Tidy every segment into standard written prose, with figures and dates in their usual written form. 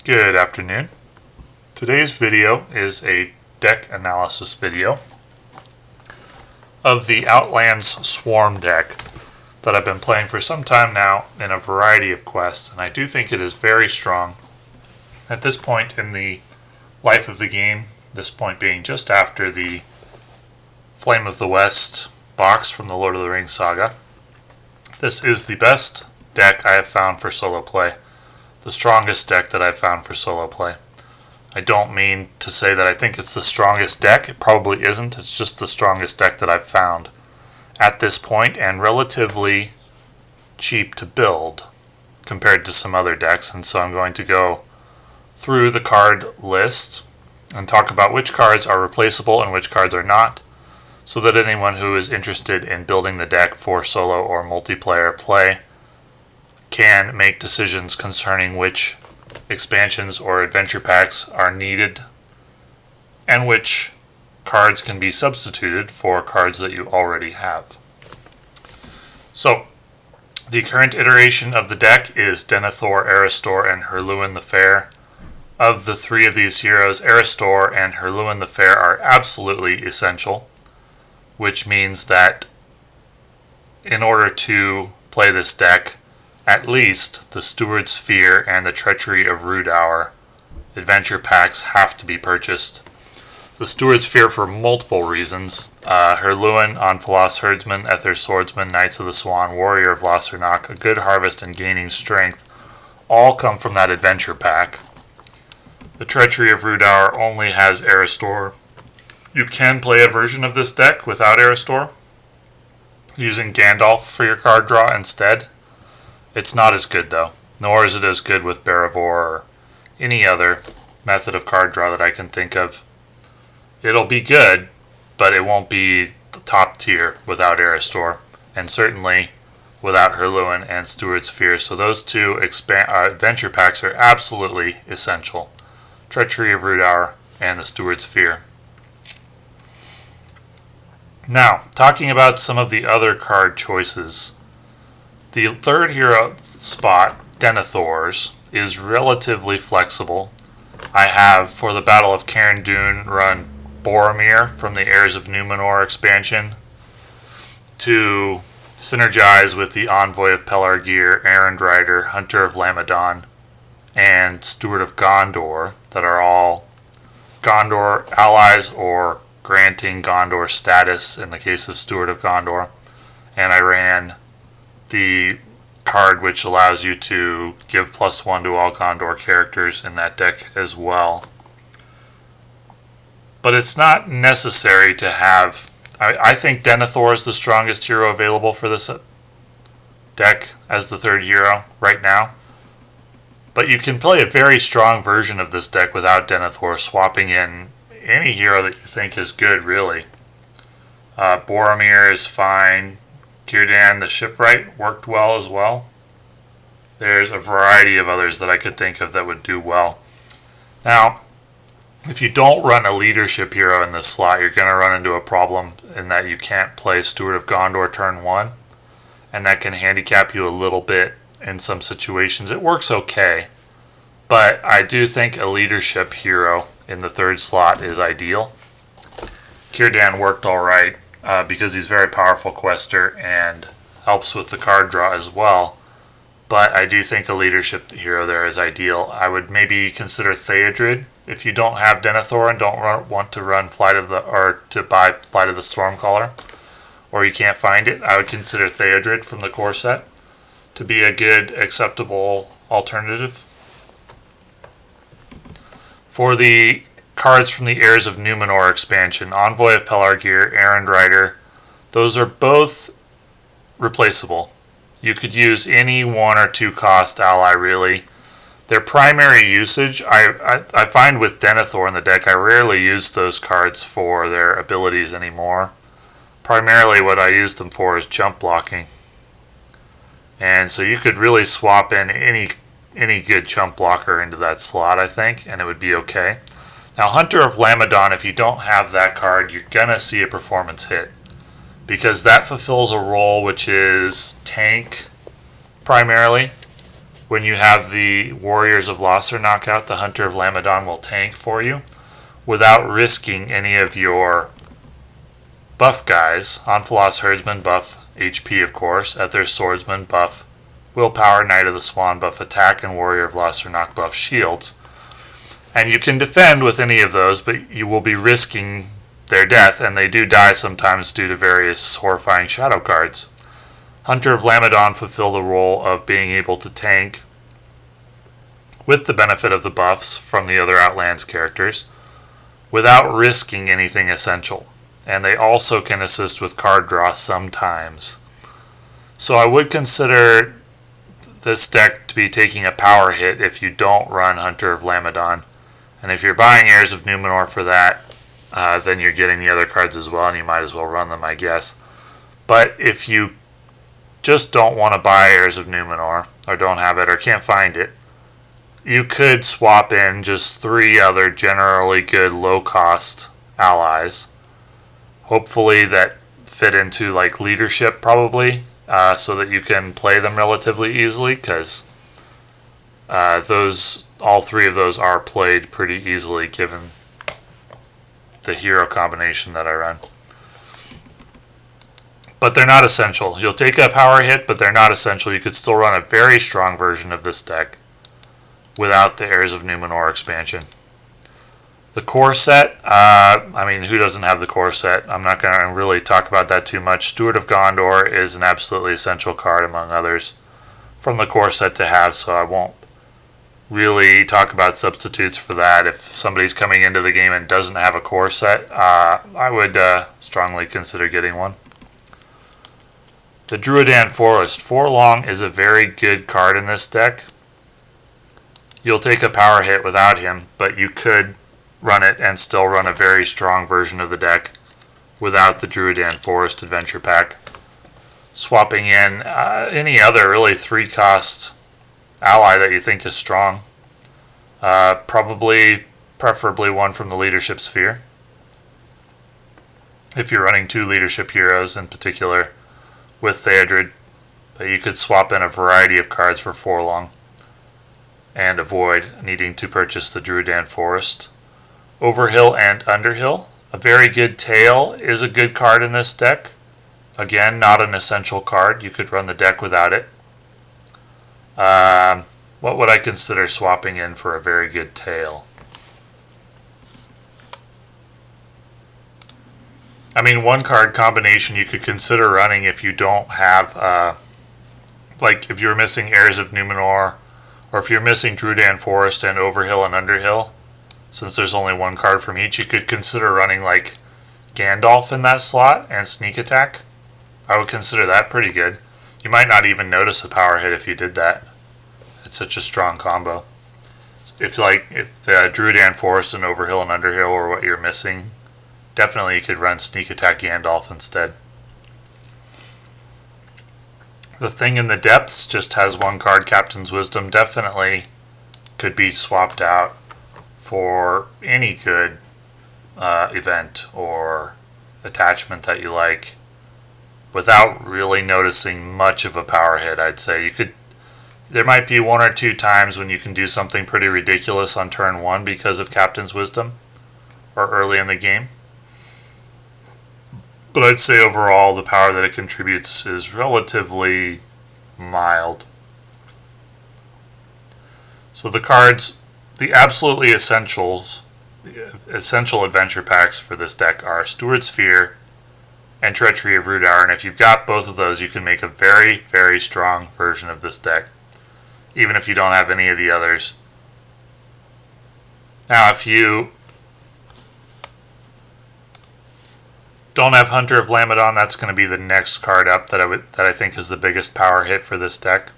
Good afternoon. Today's video is a deck analysis video of the Outlands Swarm deck that I've been playing for some time now in a variety of quests, and I do think it is very strong. At this point in the life of the game, this point being just after the Flame of the West box from the Lord of the Rings saga, this is the best deck I have found for solo play. The strongest deck that I've found for solo play. I don't mean to say that I think it's the strongest deck. It probably isn't. It's just the strongest deck that I've found at this point, and relatively cheap to build compared to some other decks. And so I'm going to go through the card list and talk about which cards are replaceable and which cards are not, so that anyone who is interested in building the deck for solo or multiplayer play can make decisions concerning which expansions or adventure packs are needed and which cards can be substituted for cards that you already have. So, the current iteration of the deck is Denethor, Eristor, and Herluin the Fair. Of the three of these heroes, Eristor and Herluin the Fair are absolutely essential, which means that in order to play this deck, at least the Steward's Fear and the Treachery of Rudour adventure packs have to be purchased. The Steward's Fear for multiple reasons. Herluin on Falas Herdsman, Ether Swordsman, Knights of the Swan, Warrior of Lossarnach, A Good Harvest, and Gaining Strength all come from that adventure pack. The Treachery of Rudour only has Eristor. You can play a version of this deck without Eristor, using Gandalf for your card draw instead. It's not as good though, nor is it as good with Barivor or any other method of card draw that I can think of. It'll be good, but it won't be the top tier without Eristor, and certainly without Herluin and Steward's Fear. So those two adventure packs are absolutely essential. Treachery of Rudour and the Steward's Fear. Now, talking about some of the other card choices. The third hero spot, Denethor's, is relatively flexible. I have, for the Battle of Cairn Dûn, run Boromir from the Heirs of Numenor expansion to synergize with the Envoy of Pelargir, Errand Rider, Hunter of Lamadon, and Steward of Gondor, that are all Gondor allies or granting Gondor status in the case of Steward of Gondor. And I ran the card which allows you to give +1 to all Gondor characters in that deck as well. But it's not necessary to have... I think Denethor is the strongest hero available for this deck as the third hero right now. But you can play a very strong version of this deck without Denethor, swapping in any hero that you think is good, really. Boromir is fine. Círdan the Shipwright worked well as well. There's a variety of others that I could think of that would do well. Now, if you don't run a leadership hero in this slot, you're going to run into a problem in that you can't play Steward of Gondor turn 1, and that can handicap you a little bit in some situations. It works okay, but I do think a leadership hero in the third slot is ideal. Círdan worked alright because he's a very powerful quester and helps with the card draw as well. But I do think a leadership hero there is ideal. I would maybe consider Theodred if you don't have Denethor and don't want to run buy Flight of the Stormcaller, or you can't find it. I would consider Theodred from the core set to be a good, acceptable alternative. For the cards from the Heirs of Numenor expansion, Envoy of Pelargir, Errand Rider, those are both replaceable. You could use any 1 or 2 cost ally, really. Their primary usage, I find with Denethor in the deck, I rarely use those cards for their abilities anymore. Primarily what I use them for is jump blocking. And so you could really swap in any good chump blocker into that slot, I think, and it would be okay. Now, Hunter of Lamadon, if you don't have that card, you're going to see a performance hit, because that fulfills a role which is tank primarily, when you have the Warriors of Lothar knockout, the Hunter of Lamadon will tank for you without risking any of your buff guys. Onfelos Herdsman buff HP, of course. Ether Swordsman buff Willpower, Knight of the Swan buff attack, and Warrior of Lothar buff shields. And you can defend with any of those, but you will be risking their death, and they do die sometimes due to various horrifying shadow cards. Hunter of Lamadon fulfill the role of being able to tank with the benefit of the buffs from the other Outlands characters without risking anything essential. And they also can assist with card draw sometimes. So I would consider this deck to be taking a power hit if you don't run Hunter of Lamadon. And if you're buying Heirs of Numenor for that, then you're getting the other cards as well, and you might as well run them, I guess. But if you just don't want to buy Heirs of Numenor, or don't have it, or can't find it, you could swap in just 3 other generally good low-cost allies. Hopefully that fit into like leadership, probably, so that you can play them relatively easily, because all 3 of those are played pretty easily given the hero combination that I run. But they're not essential. You'll take a power hit, but they're not essential. You could still run a very strong version of this deck without the Heirs of Numenor expansion. The core set, I mean, who doesn't have the core set? I'm not going to really talk about that too much. Steward of Gondor is an absolutely essential card, among others, from the core set to have, so I won't really talk about substitutes for that. If somebody's coming into the game and doesn't have a core set, I would strongly consider getting one. The Druidan Forest. Forlong is a very good card in this deck. You'll take a power hit without him, but you could run it and still run a very strong version of the deck without the Druidan Forest adventure pack. Swapping in any other really 3-cost ally that you think is strong. Preferably one from the leadership sphere. If you're running 2 leadership heroes in particular with Theodred, but you could swap in a variety of cards for Forlong and avoid needing to purchase the Druidan Forest. Overhill and Underhill. A very good tail is a good card in this deck. Again, not an essential card. You could run the deck without it. What would I consider swapping in for a very good tail? I mean, 1-card combination you could consider running if you don't have, like if you're missing Heirs of Numenor, or if you're missing Druidan Forest and Overhill and Underhill. Since there's only 1 card from each, you could consider running like Gandalf in that slot and Sneak Attack. I would consider that pretty good. You might not even notice a power hit if you did that. It's such a strong combo. If Druidan Forest and Overhill and Underhill are what you're missing, definitely you could run Sneak Attack Gandalf instead. The Thing in the Depths just has 1 card, Captain's Wisdom. Definitely could be swapped out for any good event or attachment that you like without really noticing much of a power hit. I'd say there might be 1 or 2 times when you can do something pretty ridiculous on turn 1 because of Captain's Wisdom or early in the game. But I'd say overall the power that it contributes is relatively mild. So the cards, the absolutely essentials, the essential adventure packs for this deck are Steward's Fear and Treachery of Rudauer, and if you've got both of those, you can make a very, very strong version of this deck, even if you don't have any of the others. Now, if you don't have Hunter of Lamadon, that's going to be the next card up that I think is the biggest power hit for this deck.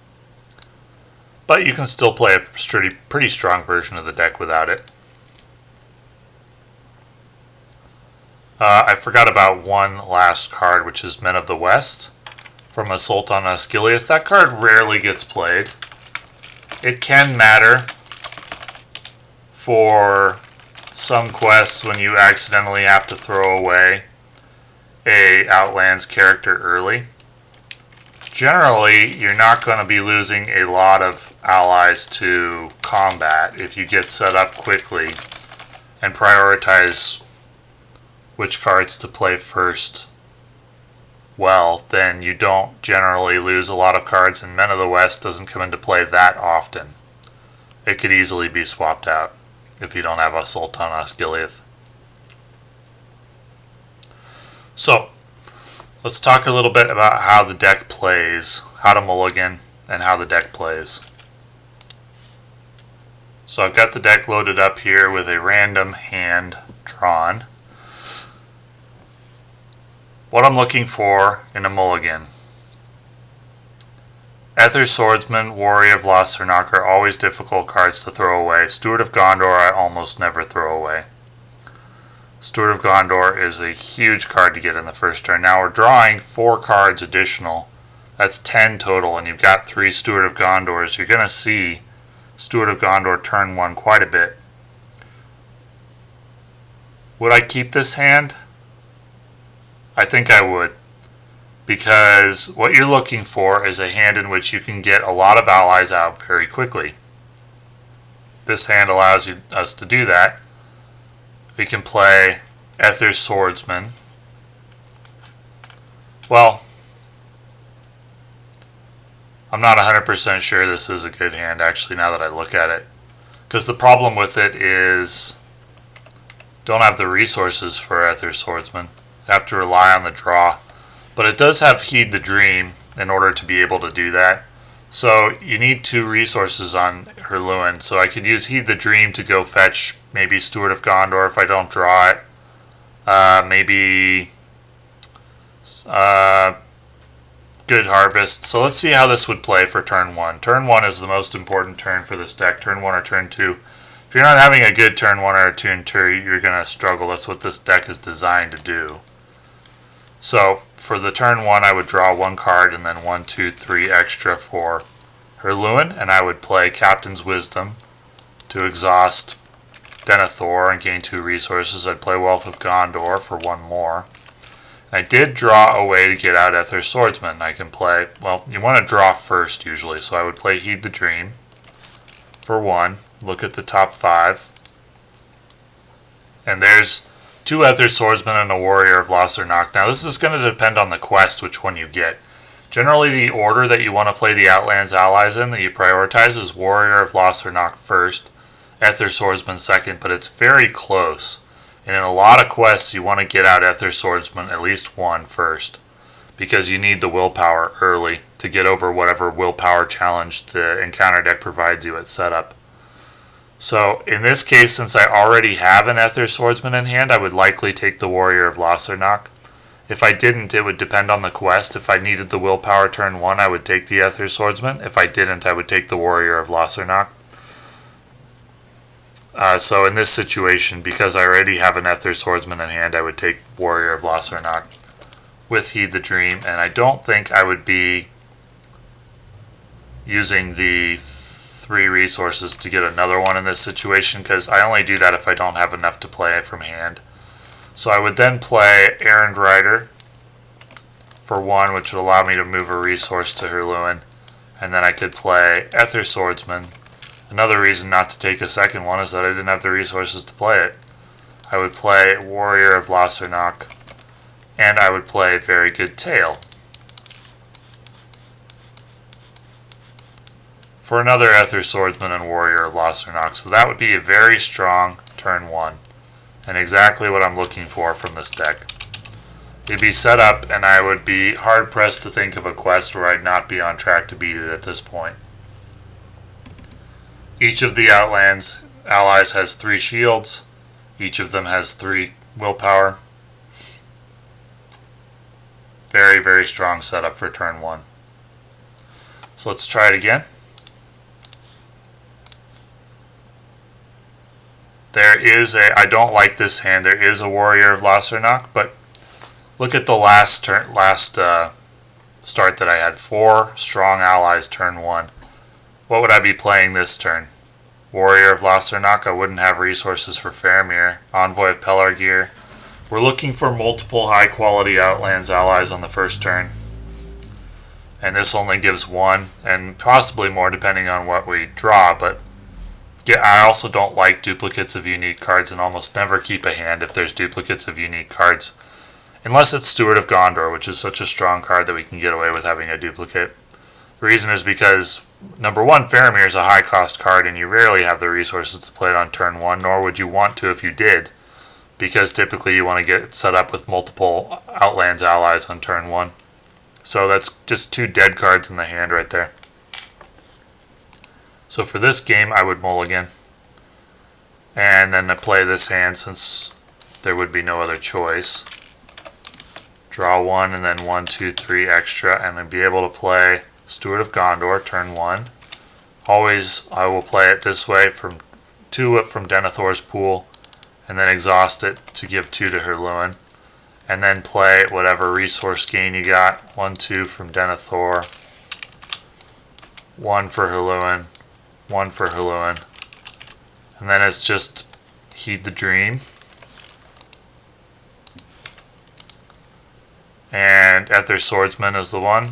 But you can still play a pretty strong version of the deck without it. I forgot about one last card, which is Men of the West from Assault on Osgiliath. That card rarely gets played. It can matter for some quests when you accidentally have to throw away a Outlands character early. generally you're not going to be losing a lot of allies to combat if you get set up quickly and prioritize which cards to play first. Well, then you don't generally lose a lot of cards, and Men of the West doesn't come into play that often. It could easily be swapped out if you don't have a Sultan Osgiliath. So, let's talk a little bit about how the deck plays, how to mulligan, and how the deck plays. So I've got the deck loaded up here with a random hand drawn. What I'm looking for in a mulligan. Aether Swordsman, Warrior of Lothernok are always difficult cards to throw away. Steward of Gondor I almost never throw away. Steward of Gondor is a huge card to get in the first turn. Now we're drawing 4 cards additional. That's 10 total, and you've got 3 Steward of Gondors. You're going to see Steward of Gondor turn 1 quite a bit. Would I keep this hand? I think I would, because what you're looking for is a hand in which you can get a lot of allies out very quickly. This hand allows us to do that. We can play Aether Swordsman. Well, I'm not 100% sure this is a good hand actually now that I look at it, because the problem with it is don't have the resources for Aether Swordsman. Have to rely on the draw, but it does have Heed the Dream in order to be able to do that. So you need 2 resources on Herluin, so I could use Heed the Dream to go fetch maybe Steward of Gondor if I don't draw it. Maybe Good Harvest. So let's see how this would play for turn 1. Turn 1 is the most important turn for this deck, turn 1 or turn 2. If you're not having a good turn 1 or a turn 2, you're going to struggle. That's what this deck is designed to do. So for the turn 1, I would draw 1 card and then 1, 2, 3 extra for Herluin, and I would play Captain's Wisdom to exhaust Denethor and gain 2 resources. I'd play Wealth of Gondor for 1 more. I did draw a way to get out Aether Swordsman. I can play, well, you want to draw first usually, so I would play Heed the Dream for 1. Look at the top 5. And there's 2 Aether Swordsmen and a Warrior of Lothernok. Now this is going to depend on the quest which one you get. Generally the order that you want to play the Outlands allies in that you prioritize is Warrior of Lothernok first, Aether Swordsman second, but it's very close. And in a lot of quests you want to get out Aether Swordsman at least 1 first, because you need the willpower early to get over whatever willpower challenge the encounter deck provides you at setup. So in this case, since I already have an Aether Swordsman in hand, I would likely take the Warrior of Lothernok. If I didn't, it would depend on the quest. If I needed the willpower turn 1, I would take the Aether Swordsman. If I didn't, I would take the Warrior of Lothernok. So in this situation, because I already have an Aether Swordsman in hand, I would take Warrior of Lothernok with Heed the Dream, and I don't think I would be using the 3 resources to get another one in this situation, because I only do that if I don't have enough to play from hand. So I would then play Errand Rider for 1, which would allow me to move a resource to Herluin, and then I could play Aether Swordsman. Another reason not to take a second one is that I didn't have the resources to play it. I would play Warrior of Lothernok, and I would play Very Good Tale for another Aether Swordsman and Warrior of Lothernok. So that would be a very strong turn 1, and exactly what I'm looking for from this deck. It'd be set up, and I would be hard-pressed to think of a quest where I'd not be on track to beat it at this point. Each of the Outlands allies has 3 shields. Each of them has 3 willpower. Very, very strong setup for turn 1. So let's try it again. There is a, I don't like this hand, there is a Warrior of Lothernok, but look at the last start that I had. 4 strong allies turn 1. What would I be playing this turn? Warrior of Lothernok, I wouldn't have resources for Faramir. Envoy of Pelargir. We're looking for multiple high quality Outlands allies on the first turn. and this only gives 1, and possibly more depending on what we draw, but I also don't like duplicates of unique cards and almost never keep a hand if there's duplicates of unique cards. Unless it's Steward of Gondor, which is such a strong card that we can get away with having a duplicate. The reason is because, number one, Faramir is a high cost card and you rarely have the resources to play it on turn 1, nor would you want to if you did, because typically you want to get set up with multiple Outlands allies on turn 1. So that's just 2 dead cards in the hand right there. So for this game I would mulligan, and then I play this hand since there would be no other choice. Draw 1 and then 1, 2, 3 extra, and then be able to play Steward of Gondor turn 1. Always I will play it this way, from 2 from Denethor's pool, and then exhaust it to give 2 to Herluin. And then play whatever resource gain you got. 1, 2 from Denethor. 1 for Herluin. 1 for Herluin. And then it's just Heed the Dream. And Ether Swordsman is the one.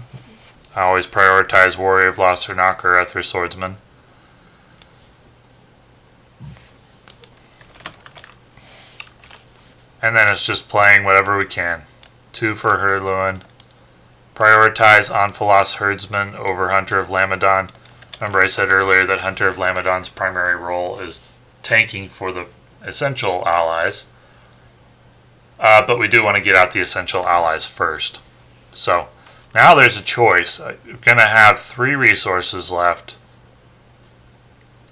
I always prioritize Warrior of Lothar or Ether Swordsman. And then it's just playing whatever we can. 2 for Herluin. Prioritize Onfalos Herdsman over Hunter of Lamadon. Remember I said earlier that Hunter of Lamadon's primary role is tanking for the essential allies. But we do want to get out the essential allies first. So now there's a choice. I'm going to have 3 resources left.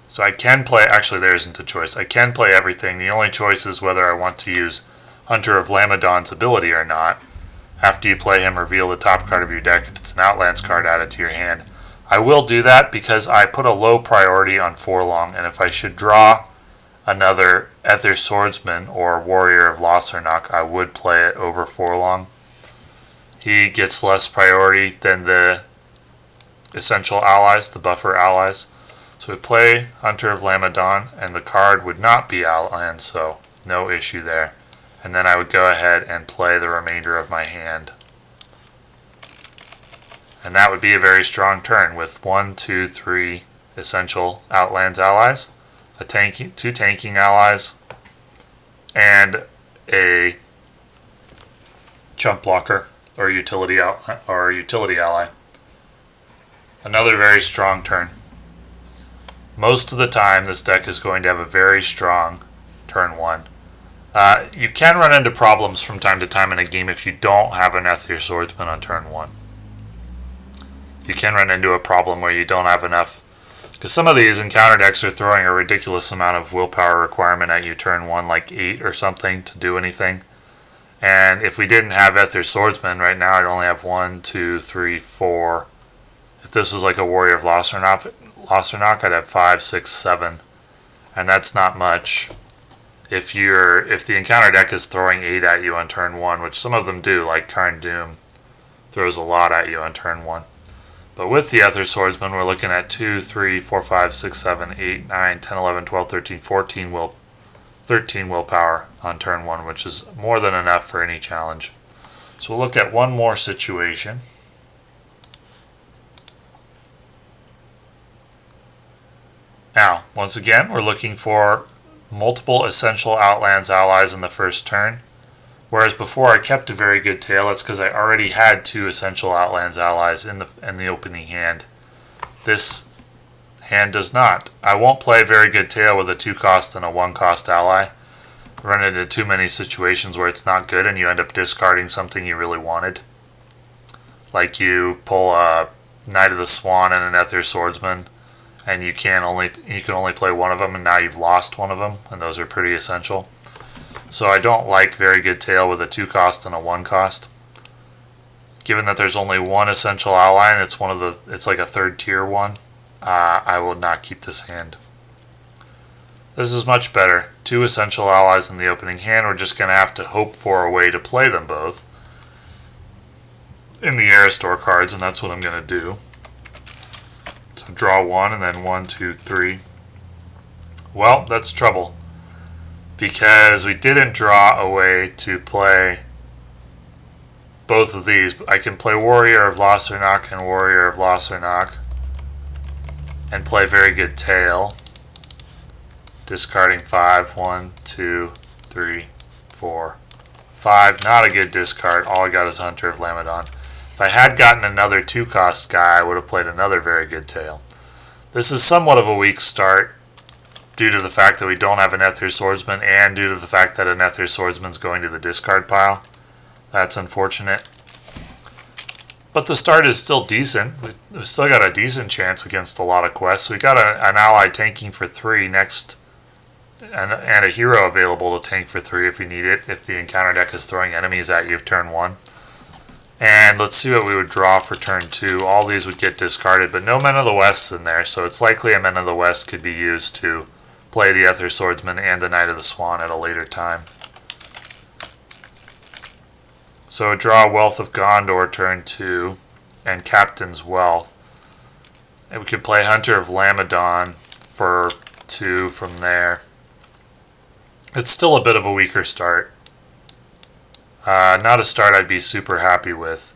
So I can play, actually there isn't a choice. I can play everything. The only choice is whether I want to use Hunter of Lamadon's ability or not. After you play him, reveal the top card of your deck. If it's an Outlands card, add it to your hand. I will do that because I put a low priority on Forlong, and if I should draw another Ether Swordsman or Warrior of Lothar, I would play it over Forlong. He gets less priority than the essential allies, the buffer allies. So we play Hunter of Lamadon, and the card would not be Outlands, so no issue there. And then I would go ahead and play the remainder of my hand. And that would be a very strong turn with 1, 2, 3 essential Outlands allies, 2 tanking allies, and a chump blocker or utility ally. Another very strong turn. Most of the time this deck is going to have a very strong turn 1. You can run into problems from time to time in a game if you don't have an Ether Swordsman on turn 1. You can run into a problem where you don't have enough, because some of these encounter decks are throwing a ridiculous amount of willpower requirement at you turn 1, like 8 or something, to do anything. And if we didn't have Ether Swordsman, right now I'd only have 1, 2, 3, 4. If this was like a Warrior of Lothar, I'd have 5, 6, 7. And that's not much. If the encounter deck is throwing 8 at you on turn 1, which some of them do, like Karn Doom throws a lot at you on turn 1. But with the Ether Swordsman, we're looking at 2, 3, 4, 5, 6, 7, 8, 9, 10, 11, 12, 13, 13 willpower on turn 1, which is more than enough for any challenge. So we'll look at one more situation. Now, once again, we're looking for multiple essential Outlands allies in the first turn. Whereas before I kept a very good tail, that's because I already had 2 essential Outlands allies in the opening hand. This hand does not. I won't play a very good tail with a 2-cost and a 1-cost ally. Run into too many situations where it's not good and you end up discarding something you really wanted. Like you pull a Knight of the Swan and an Ether Swordsman, and you can only play one of them, and now you've lost one of them, and those are pretty essential. So I don't like very good tail with a 2-cost and a 1-cost. Given that there's only one essential ally and it's like a 3rd tier one, I will not keep this hand. This is much better. 2 essential allies in the opening hand. We're just going to have to hope for a way to play them both in the Aristor cards, and that's what I'm going to do. So draw 1 and then 1, 2, 3. Well, that's trouble, because we didn't draw a way to play both of these. I can play Warrior of Lossernach and Warrior of Lossernach and play very good tail. Discarding 5. 1, 2, 3, 4, 5. Not a good discard. All I got is Hunter of Lamadon. If I had gotten another 2-cost guy, I would have played another very good tail. This is somewhat of a weak start due to the fact that we don't have an Nether Swordsman and due to the fact that a Nether Swordsman's going to the discard pile. That's unfortunate. But the start is still decent. We've still got a decent chance against a lot of quests. We got an ally tanking for 3 next, and a hero available to tank for 3 if you need it, if the encounter deck is throwing enemies at you turn 1. And let's see what we would draw for turn 2. All these would get discarded, but no Men of the West's in there, so it's likely a Men of the West could be used to play the Nether Swordsman and the Knight of the Swan at a later time. So draw Wealth of Gondor turn 2 and Captain's Wealth. And we could play Hunter of Lamadon for 2 from there. It's still a bit of a weaker start. Not a start I'd be super happy with.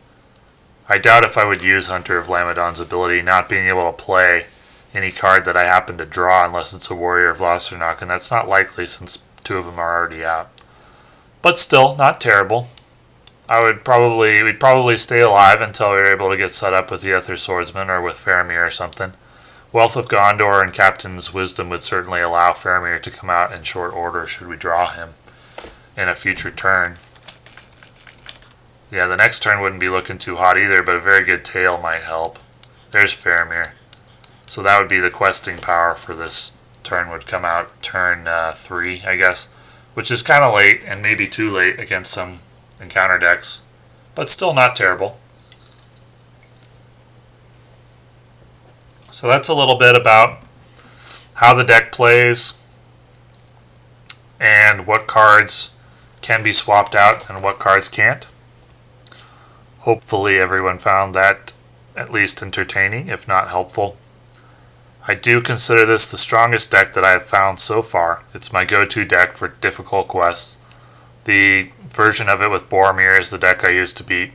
I doubt if I would use Hunter of Lamadon's ability, not being able to play any card that I happen to draw unless it's a Warrior of Lossernach, and that's not likely since 2 of them are already out. But still, not terrible. We'd probably stay alive until we were able to get set up with the Nether Swordsman or with Faramir or something. Wealth of Gondor and Captain's Wisdom would certainly allow Faramir to come out in short order should we draw him in a future turn. Yeah, the next turn wouldn't be looking too hot either, but a very good tail might help. There's Faramir. So that would be the questing power for this turn, would come out turn 3, I guess. Which is kind of late, and maybe too late against some encounter decks. But still not terrible. So that's a little bit about how the deck plays and what cards can be swapped out and what cards can't. Hopefully everyone found that at least entertaining, if not helpful. I do consider this the strongest deck that I have found so far. It's my go-to deck for difficult quests. The version of it with Boromir is the deck I used to beat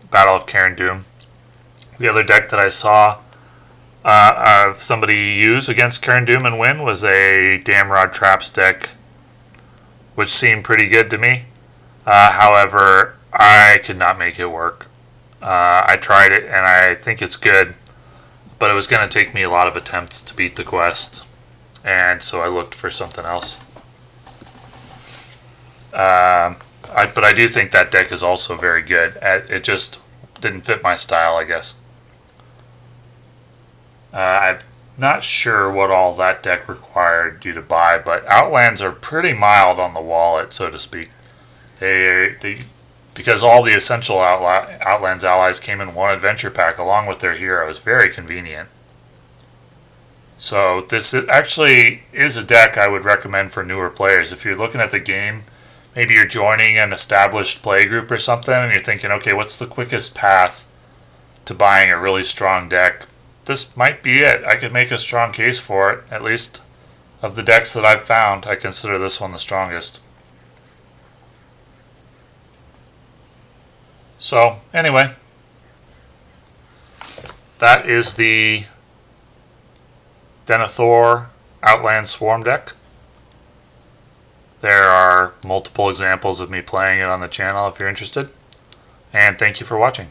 Battle of Carn Dûm. The other deck that I saw somebody use against Carn Dûm and win was a Damrod Traps deck, which seemed pretty good to me. However, I could not make it work. I tried it and I think it's good, but it was going to take me a lot of attempts to beat the quest, and so I looked for something else. But I do think that deck is also very good. It just didn't fit my style, I guess. I'm not sure what all that deck required you to buy, but Outlands are pretty mild on the wallet, so to speak. Because all the essential Outlands allies came in one adventure pack along with their heroes. Very convenient. So this actually is a deck I would recommend for newer players. If you're looking at the game, maybe you're joining an established play group or something, and you're thinking, okay, what's the quickest path to buying a really strong deck? This might be it. I could make a strong case for it. At least of the decks that I've found, I consider this one the strongest. So, anyway, that is the Denethor Outlands Swarm deck. There are multiple examples of me playing it on the channel if you're interested. And thank you for watching.